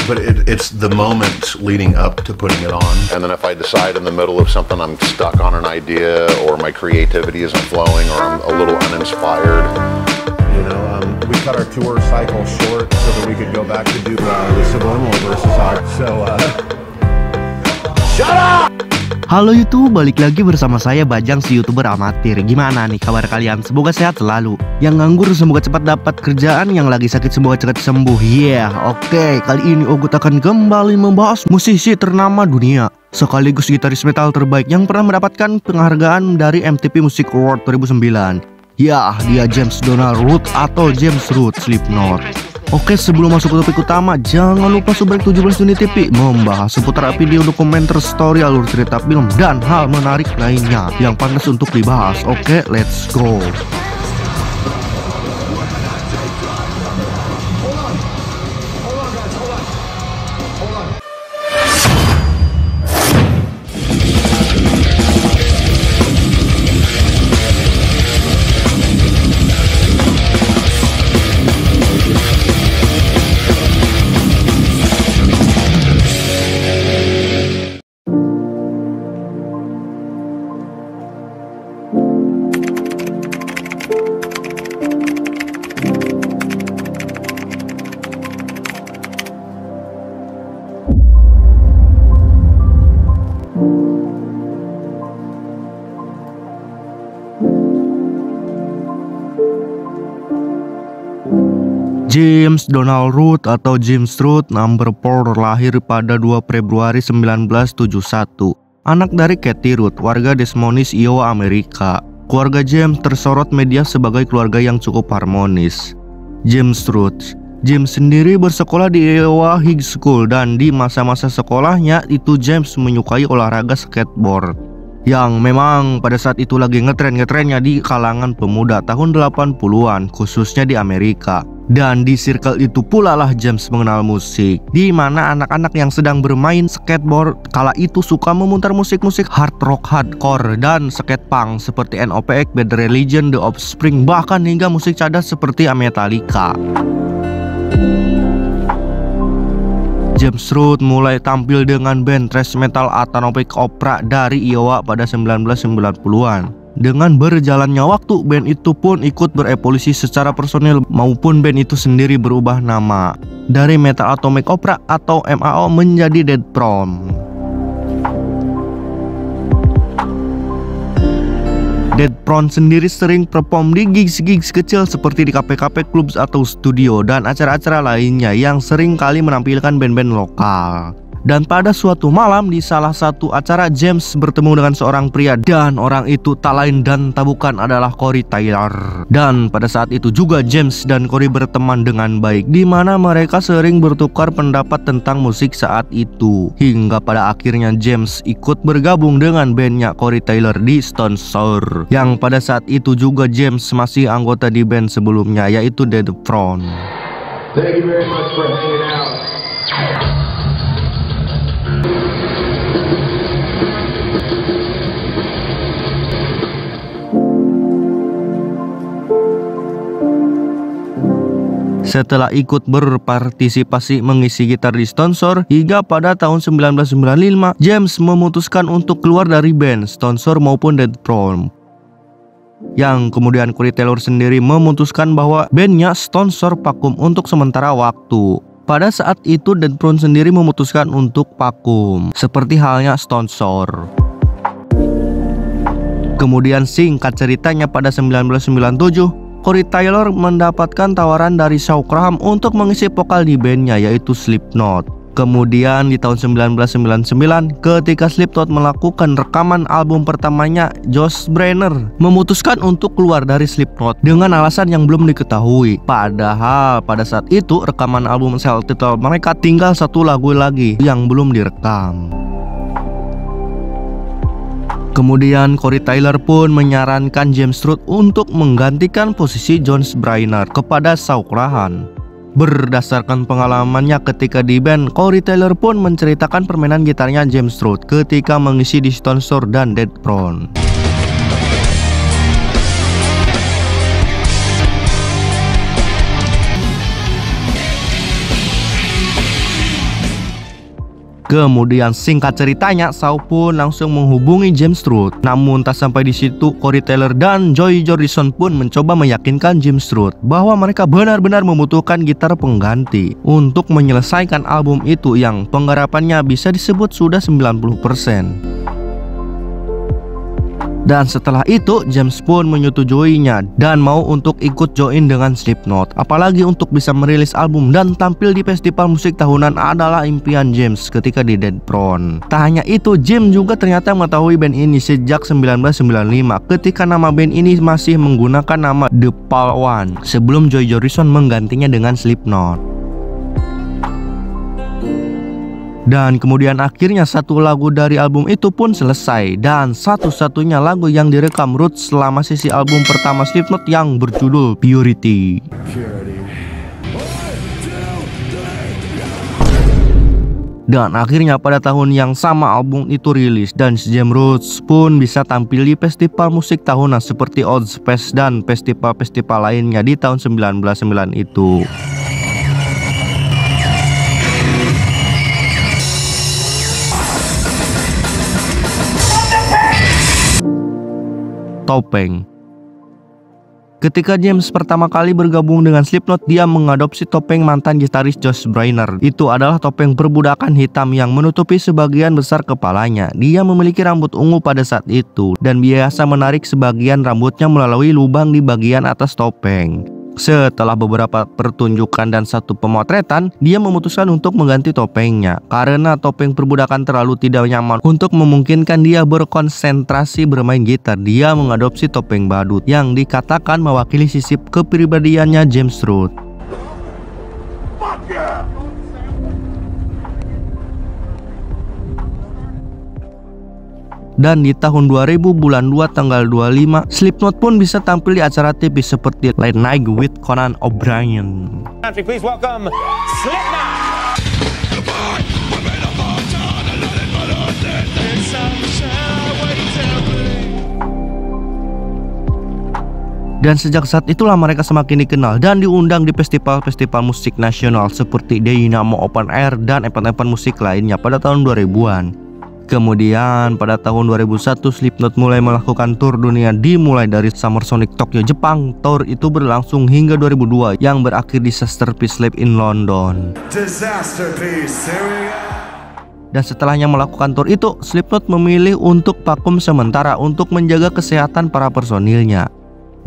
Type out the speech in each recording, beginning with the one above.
but it's the moment leading up to putting it on. And then if I decide in the middle of something I'm stuck on an idea, or my creativity isn't flowing, or I'm a little uninspired. You know, we cut our tour cycle short so that we could go back to do the Subliminal versus art. So, shut up! Halo YouTube, balik lagi bersama saya Bajang, si YouTuber amatir. Gimana nih kabar kalian? Semoga sehat selalu. Yang nganggur semoga cepat dapat kerjaan, yang lagi sakit semoga cepat sembuh. Oke, kali ini Ogut akan kembali membahas musisi ternama dunia sekaligus gitaris metal terbaik yang pernah mendapatkan penghargaan dari MTV Music Award 2009. Ya, dia James Donald Root atau James Root Slipknot. Oke, sebelum masuk ke topik utama, jangan lupa subrek 17 Unit TV membahas seputar video dokumenter, story, alur cerita film, dan hal menarik lainnya yang pantas untuk dibahas. Oke, let's go. James Donald Root atau James Root number 4 lahir pada 2 Februari 1971. Anak dari Katie Root, warga Des Moines, Iowa, Amerika. Keluarga James tersorot media sebagai keluarga yang cukup harmonis. James sendiri bersekolah di Iowa High School, dan di masa-masa sekolahnya itu James menyukai olahraga skateboard yang memang pada saat itu lagi ngetren-ngetrennya di kalangan pemuda tahun 80-an, khususnya di Amerika. Dan di circle itu pula lah James mengenal musik, di mana anak-anak yang sedang bermain skateboard kala itu suka memutar musik-musik hard rock, hardcore, dan skate punk seperti NOFX, Bad Religion, The Offspring, bahkan hingga musik cadas seperti Metallica. James Root mulai tampil dengan band thrash metal Atomic Opera dari Iowa pada 1990-an. Dengan berjalannya waktu, band itu pun ikut berevolusi secara personil maupun band itu sendiri berubah nama dari Metal Atomic Opera atau MAO menjadi Dead Prom. Dead Prom sendiri sering perform di gigs-gigs kecil seperti di kafe-kafe, klub atau studio, dan acara-acara lainnya yang sering kali menampilkan band-band lokal. Dan pada suatu malam di salah satu acara, James bertemu dengan seorang pria, dan orang itu tak lain dan tak bukan adalah Corey Taylor. Dan pada saat itu juga James dan Corey berteman dengan baik, di mana mereka sering bertukar pendapat tentang musik saat itu. Hingga pada akhirnya James ikut bergabung dengan bandnya Corey Taylor di Stone Sour, yang pada saat itu juga James masih anggota di band sebelumnya, yaitu Dead Prom. Thank you very much for hanging out. Setelah ikut berpartisipasi mengisi gitar di Stone Sour, hingga pada tahun 1995 James memutuskan untuk keluar dari band Stone Sour maupun Dead Prom. Yang kemudian Corey Taylor sendiri memutuskan bahwa bandnya Stone Sour vakum untuk sementara waktu. Pada saat itu Dead Prom sendiri memutuskan untuk vakum, seperti halnya Stone Sour. Kemudian singkat ceritanya pada 1997 Corey Taylor mendapatkan tawaran dari Shaw Graham untuk mengisi vokal di bandnya, yaitu Slipknot. Kemudian di tahun 1999 ketika Slipknot melakukan rekaman album pertamanya, Josh Brenner memutuskan untuk keluar dari Slipknot dengan alasan yang belum diketahui. Padahal pada saat itu rekaman album self-titled mereka tinggal satu lagu lagi yang belum direkam. Kemudian Corey Taylor pun menyarankan James Root untuk menggantikan posisi Josh Brenner kepada Shaw Graham. Berdasarkan pengalamannya ketika di band, Corey Taylor pun menceritakan permainan gitarnya James Root ketika mengisi di Stone Sour dan Dead Prom. Kemudian singkat ceritanya, Shaw pun langsung menghubungi James Root. Namun tak sampai di situ, Corey Taylor dan Joey Jordison pun mencoba meyakinkan James Root bahwa mereka benar-benar membutuhkan gitar pengganti untuk menyelesaikan album itu yang penggarapannya bisa disebut sudah 90%. Dan setelah itu James pun menyetujuinya dan mau untuk ikut join dengan Slipknot. Apalagi untuk bisa merilis album dan tampil di festival musik tahunan adalah impian James ketika di Dead Throne. Tak hanya itu, James juga ternyata mengetahui band ini sejak 1995 ketika nama band ini masih menggunakan nama The Pale One sebelum Joey Jordison menggantinya dengan Slipknot. Dan kemudian akhirnya satu lagu dari album itu pun selesai, dan satu-satunya lagu yang direkam Root selama sesi album pertama Slipknot yang berjudul Purity. Dan akhirnya pada tahun yang sama album itu rilis dan James Root pun bisa tampil di festival musik tahunan seperti Ozzfest dan festival-festival lainnya di tahun 1999 itu. Topeng. Ketika James pertama kali bergabung dengan Slipknot, dia mengadopsi topeng mantan gitaris Josh Brainer. Itu adalah topeng perbudakan hitam yang menutupi sebagian besar kepalanya. Dia memiliki rambut ungu pada saat itu dan biasa menarik sebagian rambutnya melalui lubang di bagian atas topeng. Setelah beberapa pertunjukan dan satu pemotretan, dia memutuskan untuk mengganti topengnya karena topeng perbudakan terlalu tidak nyaman untuk memungkinkan dia berkonsentrasi bermain gitar. Dia mengadopsi topeng badut yang dikatakan mewakili sisi kepribadiannya James Root. Dan di tahun 2000 bulan 2 tanggal 25, Slipknot pun bisa tampil di acara TV seperti Late Night with Conan O'Brien. Please welcome Slipknot. Dan sejak saat itulah mereka semakin dikenal dan diundang di festival-festival musik nasional seperti Dynamo Open Air dan event-event musik lainnya pada tahun 2000-an. Kemudian pada tahun 2001 Slipknot mulai melakukan tur dunia dimulai dari Summer Sonic Tokyo, Jepang. Tour itu berlangsung hingga 2002 yang berakhir di Disaster Piece Live in London. Dan setelahnya melakukan tour itu, Slipknot memilih untuk vakum sementara untuk menjaga kesehatan para personilnya.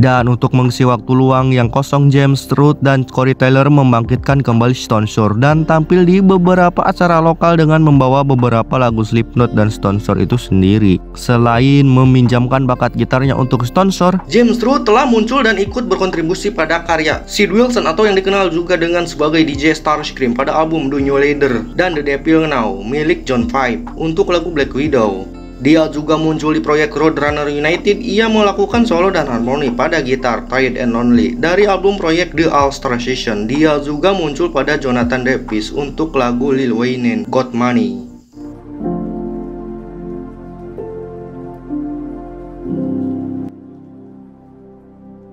Dan untuk mengisi waktu luang yang kosong, James Root dan Corey Taylor membangkitkan kembali Stone Sour dan tampil di beberapa acara lokal dengan membawa beberapa lagu Slipknot dan Stone Sour itu sendiri. Selain meminjamkan bakat gitarnya untuk Stone Sour, James Root telah muncul dan ikut berkontribusi pada karya Sid Wilson atau yang dikenal juga dengan sebagai DJ Starscream pada album The New Leader dan The Devil Now milik John Five untuk lagu Black Widow. Dia juga muncul di proyek Roadrunner United. Ia melakukan solo dan harmoni pada gitar Tired and Lonely dari album proyek The All Star Session. Dia juga muncul pada Jonathan Davis untuk lagu Lil Wayne Got Money.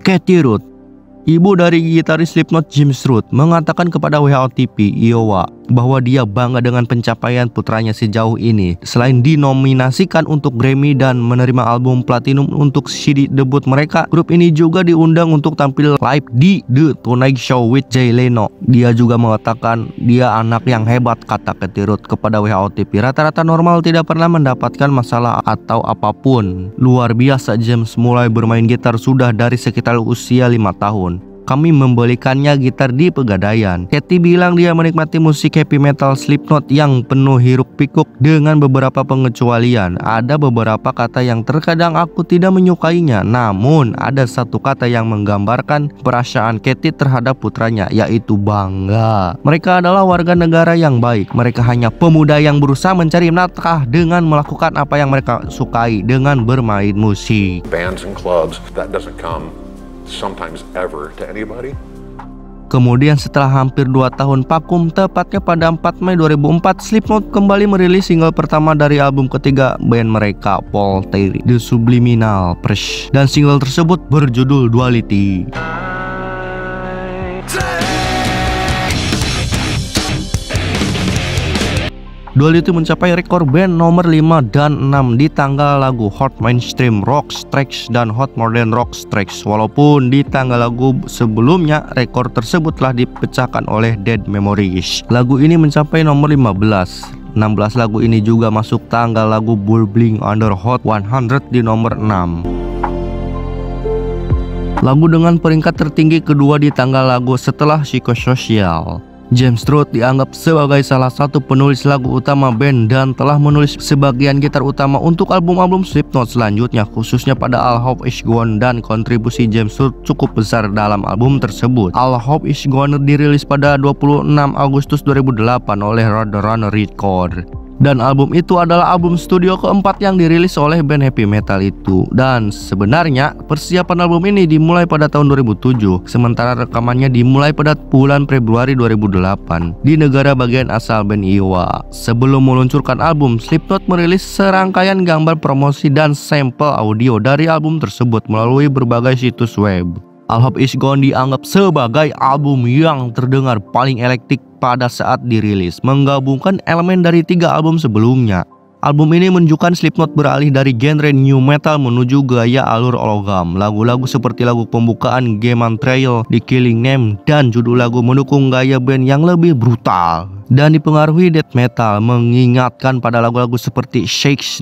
Katie Root, ibu dari gitaris Slipknot James Root, mengatakan kepada WHOTP Iowa bahwa dia bangga dengan pencapaian putranya sejauh ini. Selain dinominasikan untuk Grammy dan menerima album platinum untuk CD debut mereka, grup ini juga diundang untuk tampil live di The Tonight Show with Jay Leno. Dia juga mengatakan dia anak yang hebat, kata Katie Root kepada WHOTP. Rata-rata normal, tidak pernah mendapatkan masalah atau apapun. Luar biasa, James mulai bermain gitar sudah dari sekitar usia 5 tahun. Kami membelikannya gitar di Pegadaian. Katie bilang dia menikmati musik heavy metal Slipknot yang penuh hiruk-pikuk dengan beberapa pengecualian. Ada beberapa kata yang terkadang aku tidak menyukainya, namun ada satu kata yang menggambarkan perasaan Katie terhadap putranya, yaitu bangga. Mereka adalah warga negara yang baik. Mereka hanya pemuda yang berusaha mencari nafkah dengan melakukan apa yang mereka sukai dengan bermain musik. Bands and clubs, that doesn't come sometimes ever to anybody. Kemudian setelah hampir 2 tahun vakum, tepatnya pada 4 Mei 2004, Slipknot kembali merilis single pertama dari album ketiga band mereka, Paul Terry, The Subliminal Fresh, dan single tersebut berjudul Duality. Duel itu mencapai rekor band nomor 5 dan 6 di tanggal lagu Hot Mainstream Rock Tracks dan Hot Modern Rock Tracks. Walaupun di tanggal lagu sebelumnya rekor tersebut telah dipecahkan oleh Dead Memories. Lagu ini mencapai nomor 15. 16 lagu ini juga masuk tanggal lagu Bubbling Under Hot 100 di nomor 6. Lagu dengan peringkat tertinggi kedua di tanggal lagu setelah Psychosocial. James Root dianggap sebagai salah satu penulis lagu utama band dan telah menulis sebagian gitar utama untuk album-album Slipknot selanjutnya, khususnya pada All Hope Is Gone, dan kontribusi James Root cukup besar dalam album tersebut. All Hope Is Gone dirilis pada 26 Agustus 2008 oleh Roadrunner Records. Dan album itu adalah album studio keempat yang dirilis oleh band heavy metal itu. Dan sebenarnya persiapan album ini dimulai pada tahun 2007, sementara rekamannya dimulai pada bulan Februari 2008 di negara bagian asal band Iowa. Sebelum meluncurkan album, Slipknot merilis serangkaian gambar promosi dan sampel audio dari album tersebut melalui berbagai situs web. All Hope Is Gone dianggap sebagai album yang terdengar paling elektrik pada saat dirilis, menggabungkan elemen dari 3 album sebelumnya. Album ini menunjukkan Slipknot beralih dari genre new metal menuju gaya alur logam. Lagu-lagu seperti lagu pembukaan Game on Trail, The Killing Name, dan judul lagu mendukung gaya band yang lebih brutal dan dipengaruhi death metal, mengingatkan pada lagu-lagu seperti Six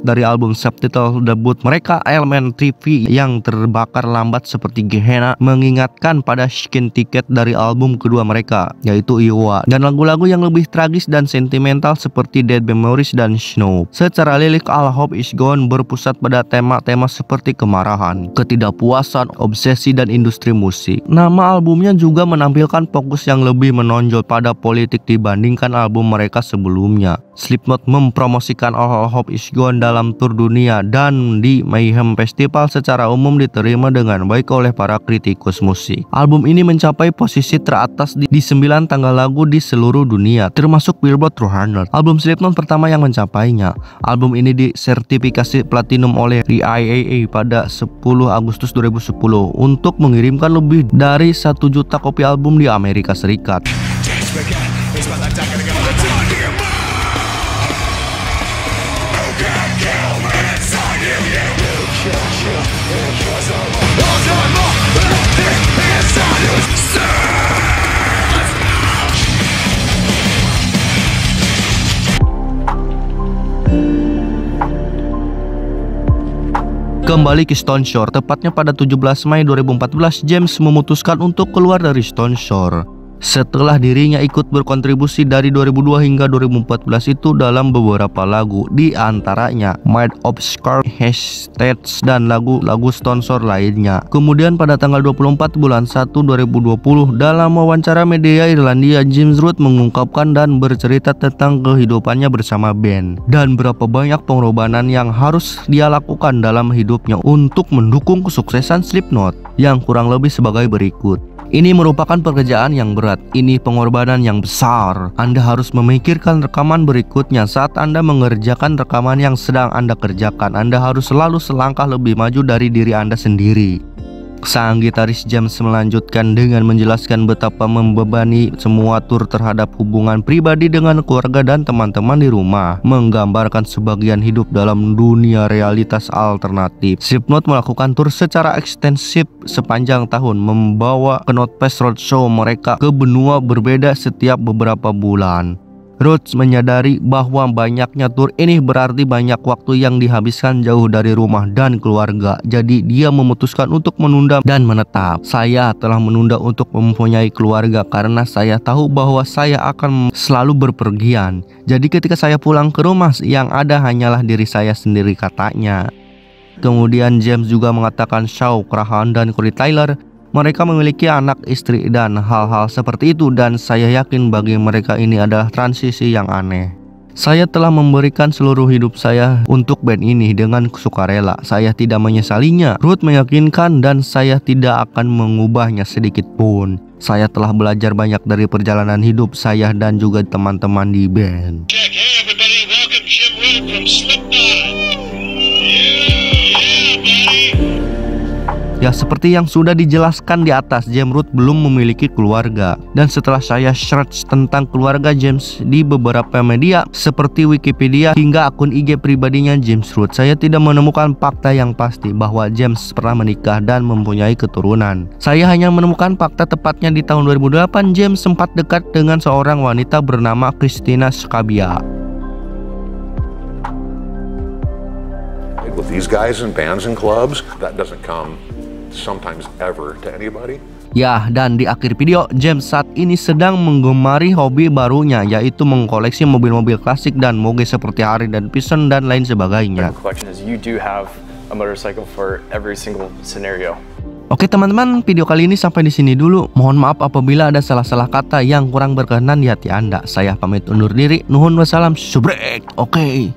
dari album subtitle debut mereka, elemen trippy yang terbakar lambat seperti Gehenna, mengingatkan pada Skin Ticket dari album kedua mereka yaitu Iowa, dan lagu-lagu yang lebih tragis dan sentimental seperti Dead Memories dan Snow. Secara lirik, All Hope Is Gone berpusat pada tema-tema seperti kemarahan, ketidakpuasan, obsesi, dan industri musik. Nama albumnya juga menampilkan fokus yang lebih menonjol pada politik dibandingkan album mereka sebelumnya. Slipknot mempromosikan All Hope Is Gone dalam tur dunia dan di Mayhem Festival secara umum diterima dengan baik oleh para kritikus musik. Album ini mencapai posisi teratas di 9 tanggal lagu di seluruh dunia, termasuk Billboard 200. Album Slipknot pertama yang mencapainya. Album ini disertifikasi platinum oleh RIAA pada 10 Agustus 2010 untuk mengirimkan lebih dari 1 juta kopi album di Amerika Serikat. Kembali ke Stone Sour, tepatnya pada 17 Mei 2014, James memutuskan untuk keluar dari Stone Sour setelah dirinya ikut berkontribusi dari 2002 hingga 2014 itu dalam beberapa lagu, di antaranya Made of Scar, Hashtags, dan lagu-lagu Stone Sour lainnya. Kemudian pada tanggal 24 bulan 1 2020 dalam wawancara media Irlandia, James Root mengungkapkan dan bercerita tentang kehidupannya bersama band dan berapa banyak pengorbanan yang harus dia lakukan dalam hidupnya untuk mendukung kesuksesan Slipknot, yang kurang lebih sebagai berikut. Ini merupakan pekerjaan yang berat, ini pengorbanan yang besar. Anda harus memikirkan rekaman berikutnya. Saat Anda mengerjakan rekaman yang sedang Anda kerjakan, Anda harus selalu selangkah lebih maju dari diri Anda sendiri. Sang gitaris James melanjutkan dengan menjelaskan betapa membebani semua tur terhadap hubungan pribadi dengan keluarga dan teman-teman di rumah, menggambarkan sebagian hidup dalam dunia realitas alternatif. Slipknot melakukan tur secara ekstensif sepanjang tahun, membawa Knot Fest Roadshow mereka ke benua berbeda setiap beberapa bulan. Rhodes menyadari bahwa banyaknya tur ini berarti banyak waktu yang dihabiskan jauh dari rumah dan keluarga. Jadi dia memutuskan untuk menunda dan menetap. Saya telah menunda untuk mempunyai keluarga karena saya tahu bahwa saya akan selalu berpergian. Jadi ketika saya pulang ke rumah, yang ada hanyalah diri saya sendiri, katanya. Kemudian James juga mengatakan Shaw Crahan dan Corey Taylor mereka memiliki anak, istri, dan hal-hal seperti itu, dan saya yakin bagi mereka ini adalah transisi yang aneh. Saya telah memberikan seluruh hidup saya untuk band ini dengan sukarela. Saya tidak menyesalinya. Root meyakinkan, dan saya tidak akan mengubahnya sedikit pun. Saya telah belajar banyak dari perjalanan hidup saya dan juga teman-teman di band. Hey everybody, welcome Jim Root from Slipknot. Ya, seperti yang sudah dijelaskan di atas, James Root belum memiliki keluarga. Dan setelah saya search tentang keluarga James di beberapa media seperti Wikipedia hingga akun IG pribadinya James Root, saya tidak menemukan fakta yang pasti bahwa James pernah menikah dan mempunyai keturunan. Saya hanya menemukan fakta tepatnya di tahun 2008 James sempat dekat dengan seorang wanita bernama Christina Scabbia. With these guys in bands and clubs, that doesn't come sometimes ever to anybody. Ya, dan di akhir video, James saat ini sedang menggemari hobi barunya, yaitu mengkoleksi mobil-mobil klasik dan moge seperti Harley Davidson dan lain sebagainya. Oke teman-teman, video kali ini sampai di sini dulu. Mohon maaf apabila ada salah-salah kata yang kurang berkenan di hati Anda. Saya pamit undur diri. Nuhun wassalam, subrek. Oke.